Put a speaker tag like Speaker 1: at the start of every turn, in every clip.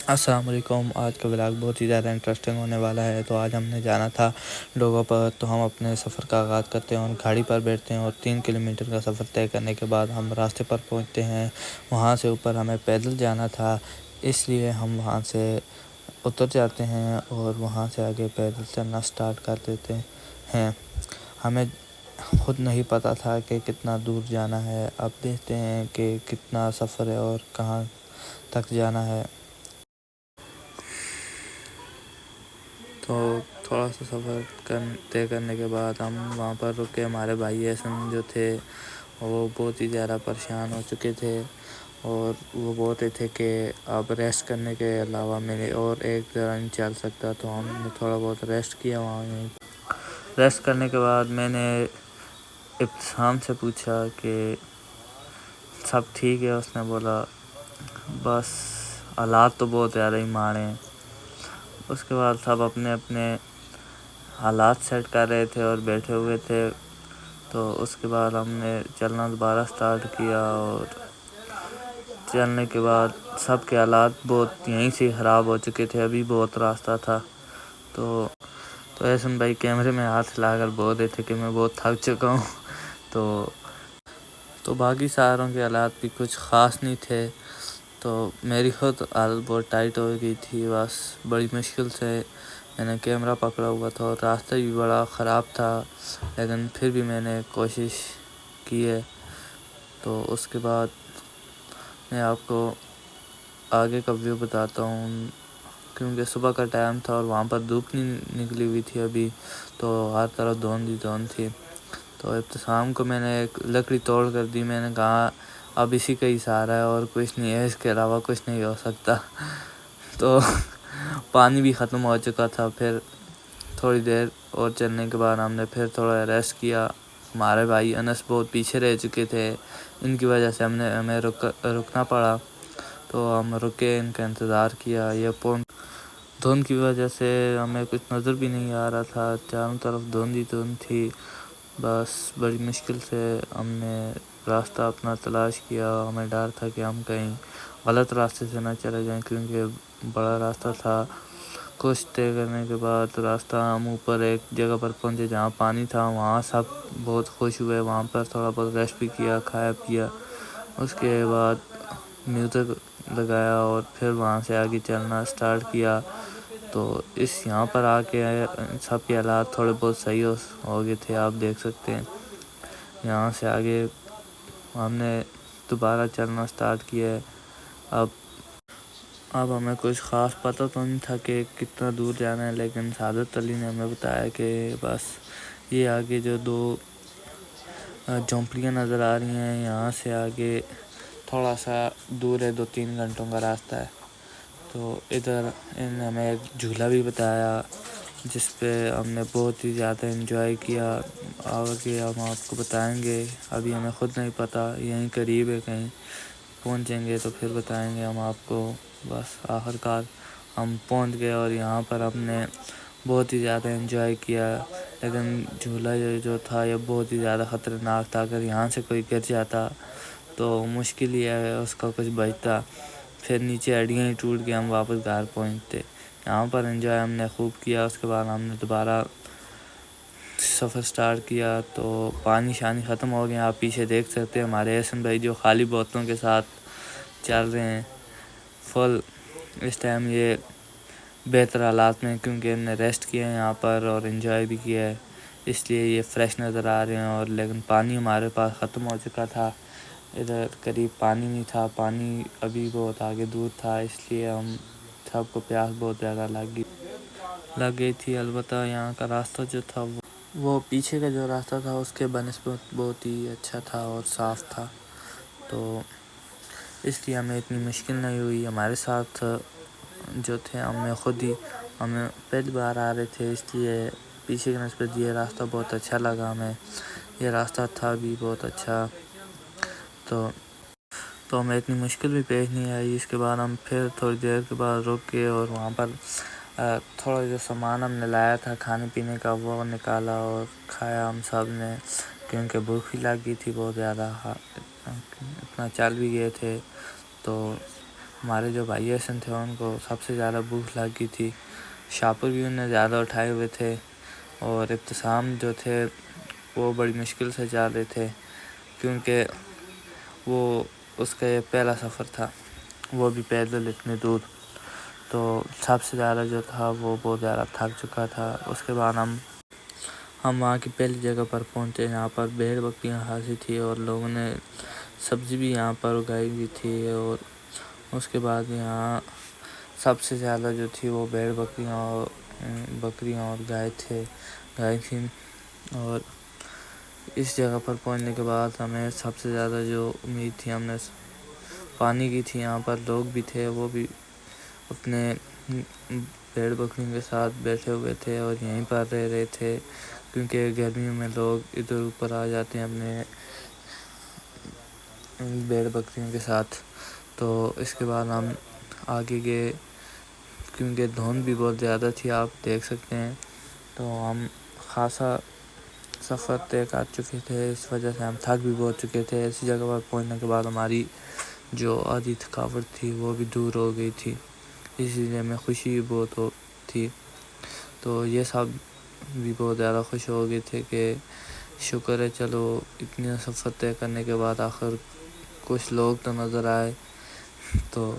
Speaker 1: السلام علیکم۔ آج کا ولاگ بہت ہی زیادہ انٹرسٹنگ ہونے والا ہے۔ تو آج ہم نے جانا تھا ڈوگا پر، تو ہم اپنے سفر کا آغاز کرتے ہیں اور گاڑی پر بیٹھتے ہیں اور 3 کلومیٹر کا سفر طے کرنے کے بعد ہم راستے پر پہنچتے ہیں۔ وہاں سے اوپر ہمیں پیدل جانا تھا، اس لیے ہم وہاں سے اتر جاتے ہیں اور وہاں سے آگے پیدل چلنا سٹارٹ کر دیتے ہیں۔ ہمیں خود نہیں پتہ تھا کہ کتنا دور جانا ہے۔ اب دیکھتے ہیں کہ کتنا سفر ہے اور کہاں تک جانا ہے۔ تو تھوڑا سا سفر طے کرنے کے بعد ہم وہاں پر رکے۔ ہمارے بھائی احسن جو تھے وہ بہت ہی زیادہ پریشان ہو چکے تھے اور وہ بولتے تھے کہ اب ریسٹ کرنے کے علاوہ میں اور ایک طرح نہیں چل سکتا، تو ہم نے تھوڑا بہت ریسٹ کیا وہاں۔ ریسٹ کرنے کے بعد میں نے ابتسام سے پوچھا کہ سب ٹھیک ہے؟ اس نے بولا بس حالات تو بہت زیادہ ہی ماڑے ہیں۔ اس کے بعد سب اپنے اپنے حالات سیٹ کر رہے تھے اور بیٹھے ہوئے تھے۔ تو اس کے بعد ہم نے چلنا دوبارہ سٹارٹ کیا اور چلنے کے بعد سب کے حالات بہت یہیں سے خراب ہو چکے تھے، ابھی بہت راستہ تھا۔ تو احسن بھائی کیمرے میں ہاتھ ہلا کر بول رہے تھے کہ میں بہت تھک چکا ہوں۔ تو باقی ساروں کے حالات بھی کچھ خاص نہیں تھے۔ تو میری خود حالت بہت ٹائٹ ہو گئی تھی، بس بڑی مشکل سے میں نے کیمرہ پکڑا ہوا تھا اور راستہ بھی بڑا خراب تھا، لیکن پھر بھی میں نے کوشش کی ہے۔ تو اس کے بعد میں آپ کو آگے کا ویو بتاتا ہوں، کیونکہ صبح کا ٹائم تھا اور وہاں پر دھوپ نہیں نکلی ہوئی تھی ابھی، تو ہر طرف دھند ہی دھند تھی۔ تو ابتسام کو میں نے ایک لکڑی توڑ کر دی، میں نے کہا اب اسی کا ہی سہارا ہے اور کچھ نہیں ہے، اس کے علاوہ کچھ نہیں ہو سکتا۔ تو پانی بھی ختم ہو چکا تھا۔ پھر تھوڑی دیر اور چلنے کے بعد ہم نے پھر تھوڑا ریسٹ کیا۔ ہمارے بھائی انس بہت پیچھے رہ چکے تھے، ان کی وجہ سے ہمیں رکنا پڑا۔ تو ہم رکے، ان کا انتظار کیا۔ یہ دھند کی وجہ سے ہمیں کچھ نظر بھی نہیں آ رہا تھا، چاروں طرف دھند ہی دھند تھی۔ بس بڑی مشکل سے ہم نے راستہ اپنا تلاش کیا۔ ہمیں ڈر تھا کہ ہم کہیں غلط راستے سے نہ چلے جائیں، کیونکہ بڑا راستہ تھا۔ کچھ طے کرنے کے بعد راستہ ہم اوپر ایک جگہ پر پہنچے جہاں پانی تھا، وہاں سب بہت خوش ہوئے، وہاں پر تھوڑا بہت ریسٹ بھی کیا، کھایا پیا۔ اس کے بعد میوزک لگایا اور پھر وہاں سے آگے چلنا سٹارٹ کیا۔ تو یہاں پر آ کے سب کے حالات تھوڑے بہت صحیح ہو گئے تھے، آپ دیکھ سکتے ہیں۔ یہاں سے آگے ہم نے دوبارہ چلنا سٹارٹ کیا ہے۔ اب ہمیں کچھ خاص پتہ تو نہیں تھا کہ کتنا دور جانا ہے، لیکن سعادت علی نے ہمیں بتایا کہ بس یہ آگے جو 2 جھونپڑیاں نظر آ رہی ہیں، یہاں سے آگے تھوڑا سا دور ہے، 2-3 گھنٹوں کا راستہ ہے۔ تو ادھر انہوں نے ہمیں ایک جھولا بھی بتایا جس پہ ہم نے بہت ہی زیادہ انجوائے کیا۔ آگے ہم آپ کو بتائیں گے، ابھی ہمیں خود نہیں پتہ، یہیں قریب ہے، کہیں پہنچیں گے تو پھر بتائیں گے ہم آپ کو۔ بس آخرکار ہم پہنچ گئے اور یہاں پر ہم نے بہت ہی زیادہ انجوائے کیا، لیکن جھولا جو تھا یہ بہت ہی زیادہ خطرناک تھا۔ اگر یہاں سے کوئی گر جاتا تو مشکل ہی ہے اس کا کچھ بچتا، پھر نیچے ہڈیاں ہی ٹوٹ کے ہم واپس گھر پہنچتے۔ یہاں پر انجوائے ہم نے خوب کیا۔ اس کے بعد ہم نے دوبارہ سفر سٹارٹ کیا تو پانی شانی ختم ہو گیا۔ آپ پیچھے دیکھ سکتے ہیں ہمارے احسن بھائی جو خالی بوتلوں کے ساتھ چل رہے ہیں فل اس ٹائم، یہ بہتر حالات میں، کیونکہ ہم نے ریسٹ کیا ہے یہاں پر اور انجوائے بھی کیا ہے، اس لیے یہ فریش نظر آ رہے ہیں۔ اور لیکن پانی ہمارے پاس ختم ہو چکا تھا، ادھر قریب پانی نہیں تھا، پانی ابھی بہت آگے دور تھا، اس لیے ہم سب کو پیاس بہت زیادہ لگ گئی تھی۔ البتہ یہاں کا راستہ جو تھا وہ پیچھے کا جو راستہ تھا اس کے بنسبت بہت ہی اچھا تھا اور صاف تھا، تو اس لیے ہمیں اتنی مشکل نہیں ہوئی۔ ہمارے ساتھ جو تھے ہمیں پہلی بار آ رہے تھے، اس لیے پیچھے کی نسبت یہ راستہ بہت اچھا لگا ہمیں، یہ راستہ تھا بھی بہت اچھا، تو ہمیں اتنی مشکل بھی پیش نہیں آئی۔ اس کے بعد ہم پھر تھوڑی دیر کے بعد رک کے اور وہاں پر تھوڑا جو سامان ہم نے لایا تھا کھانے پینے کا وہ نکالا اور کھایا ہم سب نے، کیونکہ بھوک بھی لگ گئی تھی بہت زیادہ، اتنا چل بھی گئے تھے۔ تو ہمارے جو بھائی ایسن تھے ان کو سب سے زیادہ بھوک لگ گئی تھی، شاپر بھی انہیں زیادہ اٹھائے ہوئے تھے، اور ابتسام جو تھے وہ بڑی مشکل سے جا رہے تھے کیونکہ وہ اس کا یہ پہلا سفر تھا، وہ بھی پیدل اتنے دور۔ تو سب سے زیادہ جو تھا وہ بہت زیادہ تھک چکا تھا۔ اس کے بعد ہم وہاں کی پہلی جگہ پر پہنچے، یہاں پر بھیڑ بکریاں خاصی تھی اور لوگوں نے سبزی بھی یہاں پر اگائی ہوئی تھی، اور اس کے بعد یہاں سب سے زیادہ جو تھی وہ بھیڑ بکریاں اور گائے تھیں، اور اس جگہ پر پہنچنے کے بعد ہمیں سب سے زیادہ جو امید تھی ہم نے پانی کی تھی۔ یہاں پر لوگ بھی تھے، وہ بھی اپنے بھیڑ بکریوں کے ساتھ بیٹھے ہوئے تھے اور یہیں پر رہ رہے تھے کیونکہ گرمیوں میں لوگ ادھر اوپر آ جاتے ہیں اپنے بھیڑ بکریوں کے ساتھ۔ تو اس کے بعد ہم آگے گئے کیونکہ دھند بھی بہت زیادہ تھی، آپ دیکھ سکتے ہیں، تو ہم خاصا سفر طے کر چکے تھے، اس وجہ سے ہم تھک بھی بہت چکے تھے۔ ایسی جگہ پر پہنچنے کے بعد ہماری جو آدھی تھکاوٹ تھی وہ بھی دور ہو گئی تھی، اسی لیے ہمیں خوشی بھی بہت تھی۔ تو یہ سب بھی بہت زیادہ خوش ہو گئے تھے کہ شکر ہے چلو اتنا سفر طے کرنے کے بعد آخر کچھ لوگ تو نظر آئے۔ تو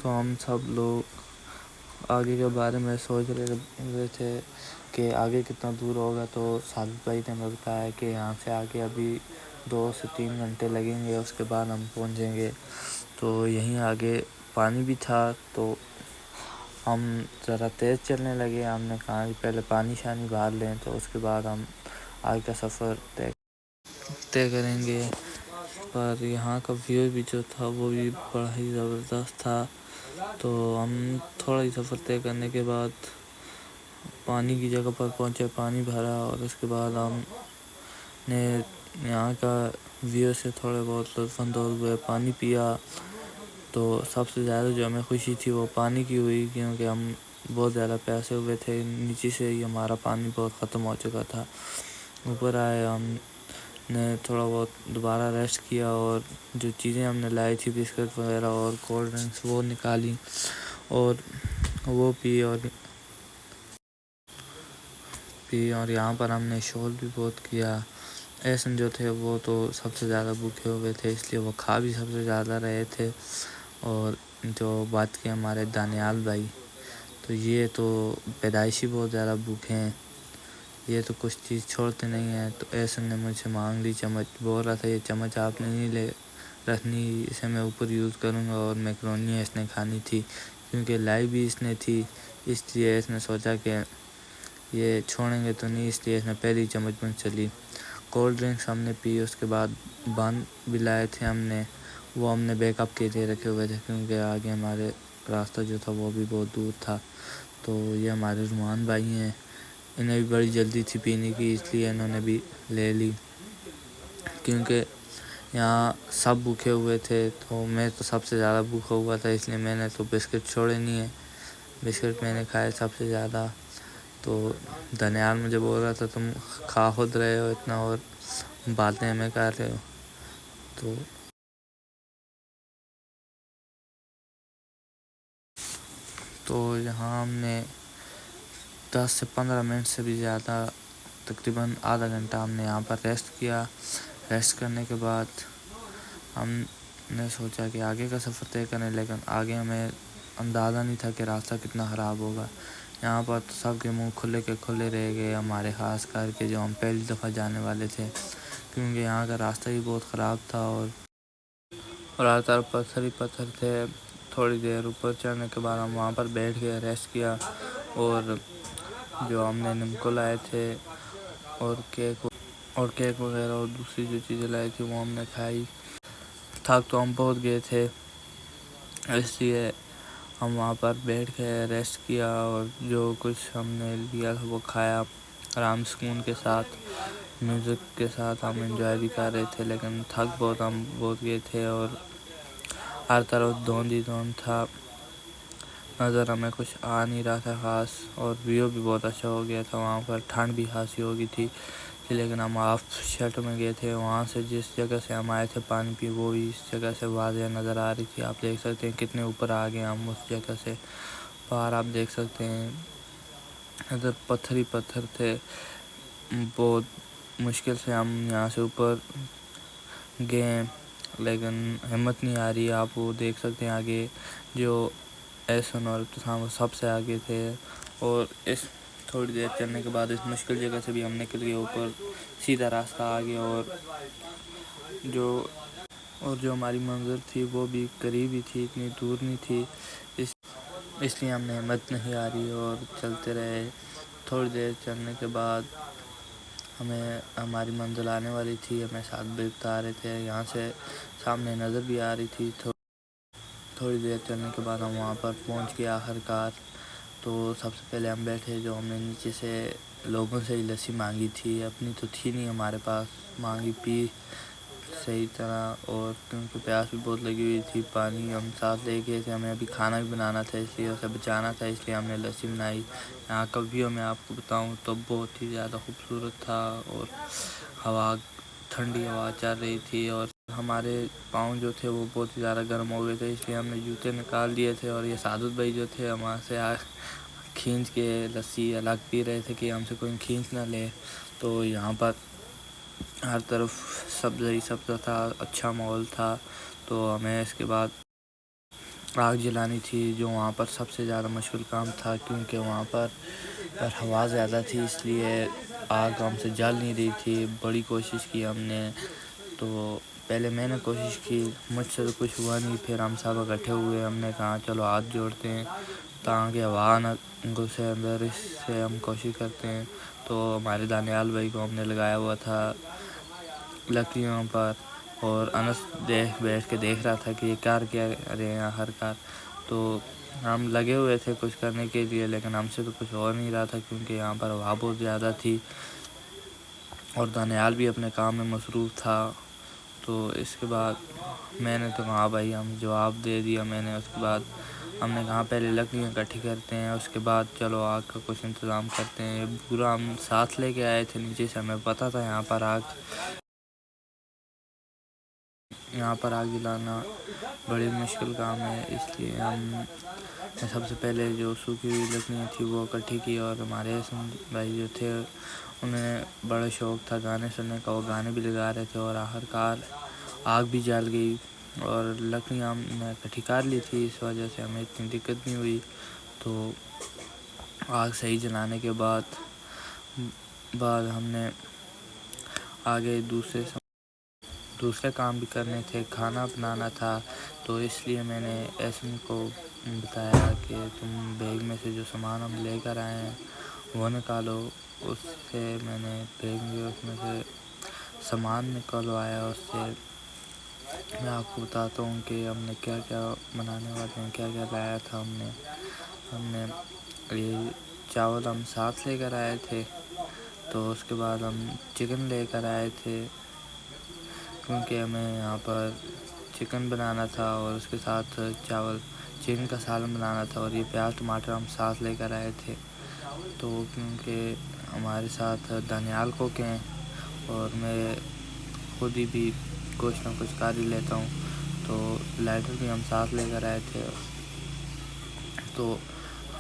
Speaker 1: ہم سب لوگ آگے کے بارے میں سوچ رہے تھے کہ آگے کتنا دور ہوگا، تو ثابت بھائی نے ہمیں بتایا کہ یہاں سے آگے ابھی 2 سے 3 گھنٹے لگیں گے، اس کے بعد ہم پہنچیں گے۔ تو یہیں آگے پانی بھی تھا تو ہم ذرا تیز چلنے لگے، ہم نے کہا کہ پہلے پانی شانی بھر لیں تو اس کے بعد ہم آگے کا سفر طے کریں گے۔ پر یہاں کا ویو بھی جو تھا وہ بھی بڑا ہی زبردست تھا۔ تو ہم تھوڑا ہی سفر طے کرنے کے بعد پانی کی جگہ پر پہنچے، پانی بھرا، اور اس کے بعد ہم نے یہاں کا ویو سے تھوڑے بہت لطف اندوز ہوئے، پانی پیا۔ تو سب سے زیادہ جو ہمیں خوشی تھی وہ پانی کی ہوئی کیونکہ ہم بہت زیادہ پیاسے ہوئے تھے، نیچے سے ہی ہمارا پانی بہت ختم ہو چکا تھا۔ اوپر آئے، ہم نے تھوڑا بہت دوبارہ ریسٹ کیا اور جو چیزیں ہم نے لائی تھی بسکٹ وغیرہ اور کولڈ ڈرنکس وہ نکالی اور وہ پی اور یہاں پر ہم نے شور بھی بہت کیا۔ ایسن جو تھے وہ تو سب سے زیادہ بھوکے ہوئے تھے، اس لیے وہ کھا بھی سب سے زیادہ رہے تھے۔ اور جو بات کی ہمارے دانیال بھائی، تو یہ تو پیدائشی بہت زیادہ بھوکے ہیں، یہ تو کچھ چیز چھوڑتے نہیں ہیں۔ تو ایسن نے مجھ سے مانگ لی چمچ، بول رہا تھا یہ چمچ آپ نے نہیں رکھنی، اسے میں اوپر یوز کروں گا، اور میکرونی اس نے کھانی تھی کیونکہ لائی بھی اس نے تھی، اس لیے اس نے سوچا کہ یہ چھوڑیں گے تو نہیں، اس لیے اس نے پہلی چمچ میں چلی۔ کولڈ ڈرنکس ہم نے پی، اس کے بعد بان بھی لائے تھے ہم نے، وہ ہم نے بیک اپ کے لیے رکھے ہوئے تھے کیونکہ آگے ہمارے راستہ جو تھا وہ بھی بہت دور تھا۔ تو یہ ہمارے رومان بھائی ہیں، انہیں بھی بڑی جلدی تھی پینے کی، اس لیے انہوں نے بھی لے لی کیونکہ یہاں سب بھوکے ہوئے تھے۔ تو میں تو سب سے زیادہ بھوکا ہوا تھا، اس لیے میں نے تو بسکٹ چھوڑے نہیں ہیں، بسکٹ میں نے کھائے سب سے زیادہ۔ تو دانیال مجھے بول رہا تھا تم کھا خود رہے ہو اتنا اور باتیں ہمیں کر رہے ہو۔ تو یہاں ہم نے 10 سے 15 منٹ سے بھی زیادہ، تقریباً آدھا گھنٹہ ہم نے یہاں پر ریسٹ کیا۔ ریسٹ کرنے کے بعد ہم نے سوچا کہ آگے کا سفر طے کریں، لیکن آگے ہمیں اندازہ نہیں تھا کہ راستہ کتنا خراب ہوگا۔ یہاں پر تو سب کے منہ کھلے کے کھلے رہ گئے، ہمارے خاص کر کے جو ہم پہلی دفعہ جانے والے تھے، کیونکہ یہاں کا راستہ بھی بہت خراب تھا اور ہر طرف پتھر ہی پتھر تھے۔ تھوڑی دیر اوپر چڑھنے کے بعد ہم وہاں پر بیٹھ گئے، ریسٹ کیا، اور جو ہم نے نمکو لائے تھے اور کیک وغیرہ اور دوسری جو چیزیں لائی تھی وہ ہم نے کھائی۔ تھک تو ہم بہت گئے تھے، اس لیے ہم وہاں پر بیٹھ کے ریسٹ کیا اور جو کچھ ہم نے لیا تھا وہ کھایا آرام سکون کے ساتھ، میوزک کے ساتھ ہم انجوائے بھی کر رہے تھے، لیکن تھک ہم بہت گئے تھے اور ہر طرف دھند ہی دھند تھا، نظر ہمیں کچھ آ نہیں رہا تھا خاص، اور ویو بھی بہت اچھا ہو گیا تھا، وہاں پر ٹھنڈ بھی خاصی ہو گئی تھی، لیکن ہم آف شیلٹر میں گئے تھے. وہاں سے جس جگہ سے ہم آئے تھے پانی پی وہ بھی اس جگہ سے واضح نظر آ رہی تھی. آپ دیکھ سکتے ہیں کتنے اوپر آ گئے ہم اس جگہ سے. باہر آپ دیکھ سکتے ہیں ادھر پتھر ہی پتھر تھے. بہت مشکل سے ہم یہاں سے اوپر گئے لیکن ہمت نہیں آ رہی. آپ وہ دیکھ سکتے ہیں آگے جو احسن اور ابتسام وہ سب سے آگے تھے. اور اس تھوڑی دیر چلنے کے بعد اس مشکل جگہ سے بھی ہم نکل گئے اوپر. سیدھا راستہ آ گیا اور جو ہماری منزل تھی وہ بھی قریب ہی تھی, اتنی دور نہیں تھی. اس لیے ہم نے ہمت نہیں آ رہی اور چلتے رہے. تھوڑی دیر چلنے کے بعد ہماری منزل آنے والی تھی. ہمیں 7 بجے بتا رہے تھے. یہاں سے سامنے نظر بھی آ رہی تھی. تھوڑی دیر چلنے کے بعد ہم وہاں پر پہنچ گئے آخر کار. تو سب سے پہلے ہم بیٹھے. جو ہم نے نیچے سے لوگوں سے ہی لسی مانگی تھی, اپنی تو تھی نہیں ہمارے پاس, مانگی پی صحیح طرح. اور کیونکہ پیاس بھی بہت لگی ہوئی تھی, پانی ہم ساتھ لے گئے تھے. ہمیں ابھی کھانا بھی بنانا تھا اس لیے اسے بچانا تھا, اس لیے ہم نے لسی بنائی. یہاں کا ویو میں آپ کو بتاؤں تو بہت ہی زیادہ خوبصورت تھا اور ٹھنڈی ہوا چل رہی تھی. اور ہمارے پاؤں جو تھے وہ بہت ہی زیادہ گرم ہو گئے تھے, اس لیے ہم نے جوتے نکال دیے تھے. اور یہ سعادت بھائی جو تھے وہاں سے کھینچ کے لسی الگ پی رہے تھے کہ ہم سے کوئی کھینچ نہ لے. تو یہاں پر ہر طرف سبزہ ہی سبزہ تھا, اچھا ماحول تھا. تو ہمیں اس کے بعد آگ جلانی تھی, جو وہاں پر سب سے زیادہ مشکل کام تھا کیونکہ وہاں پر ہوا زیادہ تھی, اس لیے آگ ہم سے جل نہیں رہی تھی. بڑی کوشش کی ہم نے. تو پہلے میں نے کوشش کی, مجھ سے تو کچھ ہوا نہیں. پھر ہم سب اکٹھے ہوئے, ہم نے کہا چلو ہاتھ جوڑتے ہیں تاکہ ہوا نہ گھسے اندر, اس سے ہم کوشش کرتے ہیں. تو ہمارے دانیال بھائی کو ہم نے لگایا ہوا تھا لکڑیوں پر, اور انس بیٹھ کے دیکھ رہا تھا کہ یہ کیا رہے ہیں آخر کار. تو ہم لگے ہوئے تھے کچھ کرنے کے لیے, لیکن ہم سے تو کچھ ہو نہیں رہا تھا کیونکہ یہاں پر ہوا بہت زیادہ تھی اور دانیال بھی اپنے کام میں مصروف تھا. تو اس کے بعد میں نے تو کہا بھائی ہم جواب دے دیا میں نے. اس کے بعد ہم نے کہا پہلے لکڑیاں اکٹھی کرتے ہیں, اس کے بعد چلو آگ کا کچھ انتظام کرتے ہیں. پورا ہم ساتھ لے کے آئے تھے نیچے سے, ہمیں پتہ تھا یہاں پر آگ جلانا بڑی مشکل کام ہے. اس لیے ہم نے سب سے پہلے جو سوکھی ہوئی لکڑیاں تھیں وہ اکٹھی کی. اور ہمارے حسن بھائی جو تھے انہیں بڑا شوق تھا گانے سننے کا, وہ گانے بھی لگا رہے تھے. اور آخر کار آگ بھی جل گئی اور لکڑیاں ہم نے اکٹھی کر لی تھی, اس وجہ سے ہمیں اتنی دقت نہیں ہوئی. تو آگ صحیح جلانے کے بعد ہم نے آگے دوسرے کام بھی کرنے تھے, کھانا بنانا تھا. تو اس لیے میں نے ایسن کو بتایا کہ تم بیگ میں سے جو سامان ہم لے کر آئے ہیں وہ نکالو. اس سے میں نے بیگ میں اس میں سے سامان نکلوایا. اس سے میں آپ کو بتاتا ہوں کہ ہم نے کیا کیا بنانے والے ہیں, کیا کیا لایا تھا. ہم نے یہ چاول ہم ساتھ لے کر آئے تھے. تو اس کے بعد ہم چکن لے کر آئے تھے کیونکہ ہمیں یہاں پر چکن بنانا تھا اور اس کے ساتھ چکن کا سالن بنانا تھا. اور یہ پیاز ٹماٹر ہم ساتھ لے کر آئے تھے. تو کیونکہ ہمارے ساتھ دانیال کو ہیں اور میں خود ہی بھی کچھ نہ کچھ کر ہی لیتا ہوں, تو لائٹر بھی ہم ساتھ لے کر آئے تھے. تو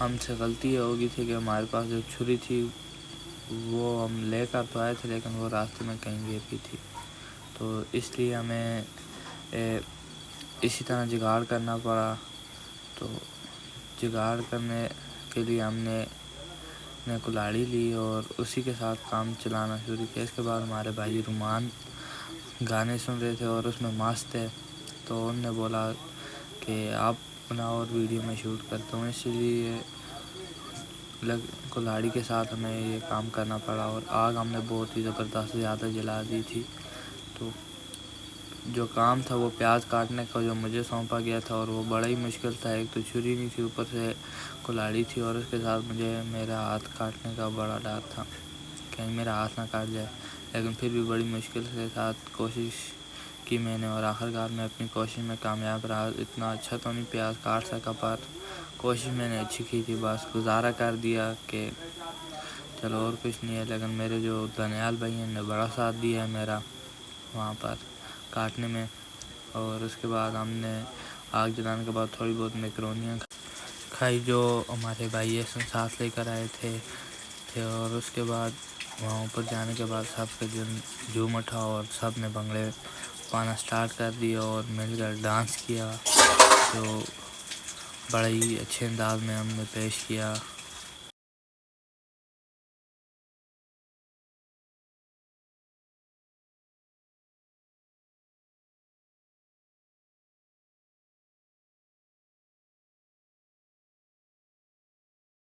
Speaker 1: ہم سے غلطی یہ ہوگی تھی کہ ہمارے پاس جو چھری تھی وہ ہم لے کر تو آئے تھے لیکن وہ راستے میں کہیں گر گئی تھی. تو اس لیے ہمیں اسی طرح جگاڑ کرنا پڑا. تو جگاڑ کرنے کے لیے ہم نے کلاڑی لی اور اسی کے ساتھ کام چلانا شروع کیا. اس کے بعد ہمارے بھائی رومان گانے سن رہے تھے اور اس میں مست تھے, تو ان نے بولا کہ آپ بناؤ اور ویڈیو میں شوٹ کرتا ہوں. اسی لیے کلاڑی کے ساتھ ہمیں یہ کام کرنا پڑا اور آگ ہم نے بہت ہی زبردست زیادہ جلا دی تھی. تو جو کام تھا وہ پیاز کاٹنے کا جو مجھے سونپا گیا تھا اور وہ بڑا ہی مشکل تھا. ایک تو چھری نہیں تھی, اوپر سے کلاڑی تھی اور اس کے ساتھ مجھے میرا ہاتھ کاٹنے کا بڑا ڈر تھا کہیں میرا ہاتھ نہ کاٹ جائے. لیکن پھر بھی بڑی مشکل کے ساتھ کوشش کی میں نے اور آخر کار میں اپنی کوشش میں کامیاب رہا. اتنا اچھا تو نہیں پیاز کاٹ سکا پر کوشش میں نے اچھی کی تھی. بس گزارا کر دیا کہ چلو اور کچھ نہیں ہے، لیکن میرے جو دانیال بھائی ہیں نے بڑا ساتھ دیا ہے میرا وہاں پر کاٹنے میں۔ اور اس کے بعد ہم نے آگ جلانے کے بعد تھوڑی بہت میکرونیاں کھائی جو ہمارے بھائی ایسے ساتھ لے کر آئے تھے۔ اور اس کے بعد وہاں اوپر جانے کے بعد سب کے دن جھوم اٹھا اور سب نے بنگڑے پانا سٹارٹ کر دیا اور مل کر ڈانس کیا، جو بڑا ہی اچھے انداز میں ہم نے پیش کیا۔